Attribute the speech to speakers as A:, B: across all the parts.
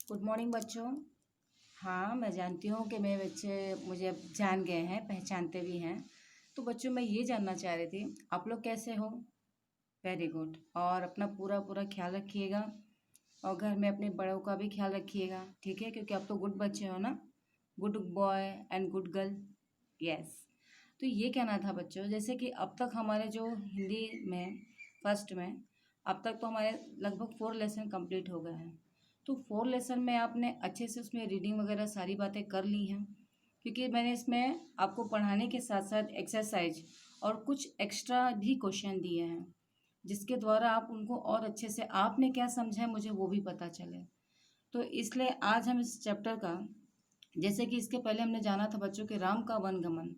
A: Good morning बच्चों। हाँ, मैं जानती हूँ कि मेरे बच्चे मुझे अब जान गए हैं, पहचानते भी हैं। तो बच्चों, मैं ये जानना चाह रही थी, आप लोग कैसे हो? Very good. और अपना पूरा पूरा ख्याल रखिएगा और घर में अपने बड़ों का भी ख्याल रखिएगा, ठीक है? क्योंकि आप तो गुड बच्चे हो ना, good boy and good girl. Yes. तो ये कहना था बच्चों, जैसे कि अब तक हमारे जो हिंदी में फर्स्ट में अब तक तो हमारे लगभग 4 लेसन कंप्लीट हो गए हैं। तो 4 लेसन में आपने अच्छे से उसमें रीडिंग वगैरह सारी बातें कर ली हैं, क्योंकि मैंने इसमें आपको पढ़ाने के साथ साथ एक्सरसाइज और कुछ एक्स्ट्रा भी क्वेश्चन दिए हैं, जिसके द्वारा आप उनको और अच्छे से आपने क्या समझा है मुझे वो भी पता चले। तो इसलिए आज हम इस चैप्टर का, जैसे कि इसके पहले हमने जाना था बच्चों के राम का वनगमन।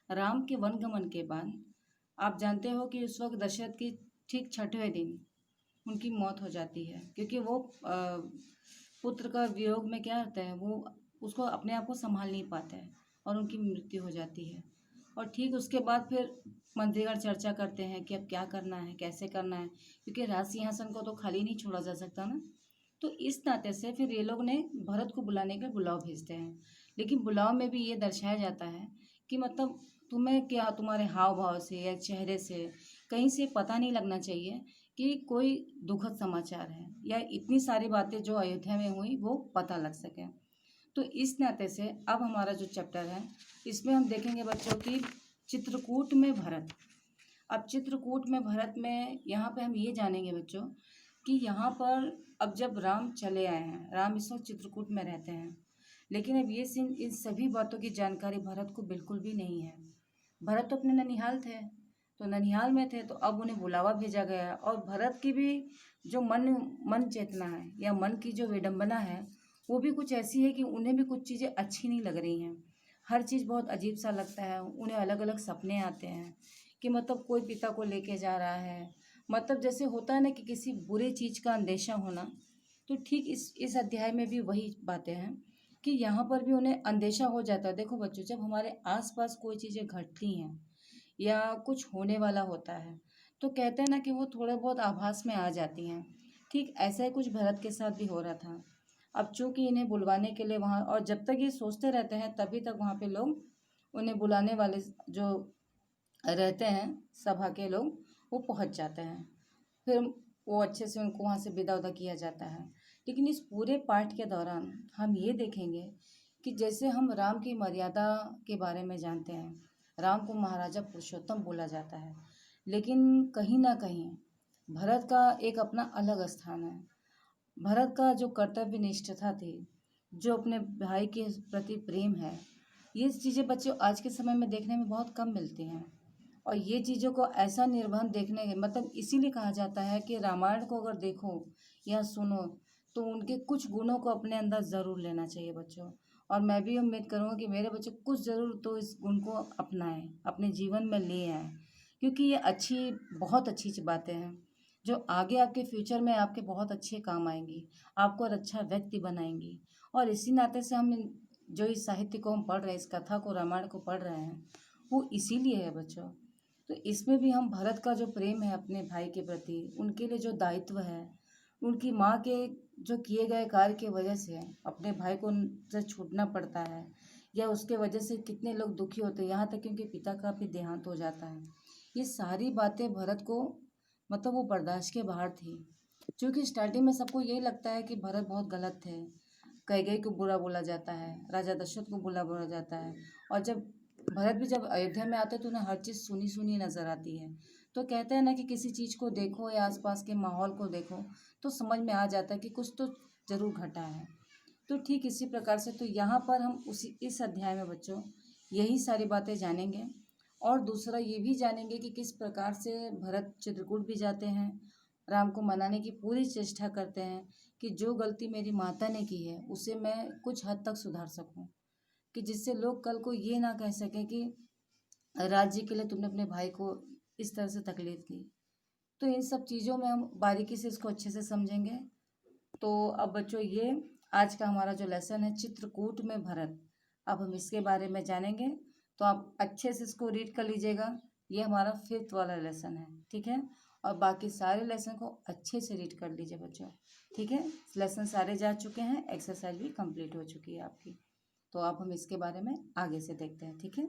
A: राम के वनगमन के बाद आप जानते हो कि उस वक्त दशरथ की ठीक 6वें दिन उनकी मौत हो जाती है, क्योंकि वो पुत्र का वियोग में क्या होता है, वो उसको अपने आप को संभाल नहीं पाते हैं और उनकी मृत्यु हो जाती है। और ठीक उसके बाद फिर मंत्रीगण चर्चा करते हैं कि अब क्या करना है, कैसे करना है, क्योंकि राज सिंहासन को तो खाली नहीं छोड़ा जा सकता ना। तो इस नाते से फिर ये लोग ने भरत को बुलाने के लिए बुलाव भेजते हैं। लेकिन बुलाव में भी ये दर्शाया जाता है कि मतलब तुम्हें क्या, तुम्हारे हाव भाव से या चेहरे से कहीं से पता नहीं लगना चाहिए कि कोई दुखद समाचार है, या इतनी सारी बातें जो अयोध्या में हुई वो पता लग सके। तो इस नाते से अब हमारा जो चैप्टर है, इसमें हम देखेंगे बच्चों की चित्रकूट में भरत। अब चित्रकूट में भरत में यहाँ पे हम ये जानेंगे बच्चों कि यहाँ पर अब जब राम चले आए हैं, राम इस वक्त चित्रकूट में रहते हैं, लेकिन अब ये इन सभी बातों की जानकारी भरत को बिल्कुल भी नहीं है। भरत तो अपने ननिहाल थे, तो ननिहाल में थे, तो अब उन्हें बुलावा भेजा गया है। और भरत की भी जो मन मन चेतना है या मन की जो विडंबना है, वो भी कुछ ऐसी है कि उन्हें भी कुछ चीज़ें अच्छी नहीं लग रही हैं। हर चीज़ बहुत अजीब सा लगता है उन्हें। अलग अलग सपने आते हैं कि मतलब कोई पिता को लेके जा रहा है, मतलब जैसे होता है ना कि किसी बुरे चीज़ का अंदेशा होना। तो ठीक इस अध्याय में भी वही बातें हैं कि यहाँ पर भी उन्हें अंदेशा हो जाता है। देखो बच्चों, जब हमारे आसपास कोई चीज़ें घटती हैं या कुछ होने वाला होता है, तो कहते हैं ना कि वो थोड़े बहुत आभास में आ जाती हैं। ठीक ऐसा ही कुछ भरत के साथ भी हो रहा था। अब चूंकि इन्हें बुलवाने के लिए वहाँ, और जब तक ये सोचते रहते हैं तभी तक वहाँ पे लोग, उन्हें बुलाने वाले जो रहते हैं सभा के लोग, वो पहुँच जाते हैं। फिर वो अच्छे से उनको वहाँ से विदा उदा किया जाता है। लेकिन इस पूरे पाठ के दौरान हम ये देखेंगे कि जैसे हम राम की मर्यादा के बारे में जानते हैं, राम को महाराजा पुरुषोत्तम बोला जाता है, लेकिन कहीं ना कहीं भरत का एक अपना अलग स्थान है। भरत का जो कर्तव्य निष्ठता थी, जो अपने भाई के प्रति प्रेम है, ये चीज़ें बच्चों आज के समय में देखने में बहुत कम मिलती हैं। और ये चीज़ों को ऐसा निर्बंध देखने के मतलब इसीलिए कहा जाता है कि रामायण को अगर देखो या सुनो तो उनके कुछ गुणों को अपने अंदर ज़रूर लेना चाहिए बच्चों। और मैं भी उम्मीद करूँगा कि मेरे बच्चे कुछ ज़रूर तो इस गुण को अपनाएं, अपने जीवन में ले आएं, क्योंकि ये अच्छी, बहुत अच्छी बातें हैं जो आगे आपके फ्यूचर में आपके बहुत अच्छे काम आएंगी, आपको और अच्छा व्यक्ति बनाएंगी। और इसी नाते से हम जो इस साहित्य को हम पढ़ रहे हैं, इस कथा को, रामायण को पढ़ रहे हैं, वो इसीलिए है बच्चों। तो इसमें भी हम भरत का जो प्रेम है अपने भाई के प्रति, उनके लिए जो दायित्व है, उनकी माँ के जो किए गए कार्य की वजह से अपने भाई को से छूटना पड़ता है, या उसके वजह से कितने लोग दुखी होते हैं, यहाँ तक कि उनके पिता का भी देहांत हो जाता है। ये सारी बातें भरत को मतलब वो बर्दाश्त के बाहर थी। क्योंकि स्टार्टिंग में सबको यही लगता है कि भरत बहुत गलत थे, कैकेयी को बुरा बोला जाता है, राजा दशरथ को बुरा बोला जाता है। और जब भरत भी जब अयोध्या में आते तो उन्हें हर चीज़ सुनी सुनी नजर आती है। तो कहते हैं ना कि किसी चीज़ को देखो या आसपास के माहौल को देखो तो समझ में आ जाता है कि कुछ तो जरूर घटा है। तो ठीक इसी प्रकार से तो यहाँ पर हम उसी इस अध्याय में बच्चों यही सारी बातें जानेंगे। और दूसरा ये भी जानेंगे कि किस प्रकार से भरत चित्रकूट भी जाते हैं, राम को मनाने की पूरी चेष्टा करते हैं कि जो गलती मेरी माता ने की है उसे मैं कुछ हद तक सुधार सकूं, कि जिससे लोग कल को ये ना कह सकें कि राज्य के लिए तुमने अपने भाई को इस तरह से तकलीफ दी। तो इन सब चीज़ों में हम बारीकी से इसको अच्छे से समझेंगे। तो अब बच्चों, ये आज का हमारा जो लेसन है चित्रकूट में भरत, अब हम इसके बारे में जानेंगे। तो आप अच्छे से इसको रीड कर लीजिएगा। ये हमारा 5th वाला लेसन है, ठीक है? और बाकी सारे लेसन को अच्छे से रीड कर लीजिए बच्चों। ठीक है, लेसन सारे जा चुके हैं, एक्सरसाइज भी कंप्लीट हो चुकी है आपकी। तो अब हम इसके बारे में आगे से देखते हैं। ठीक है।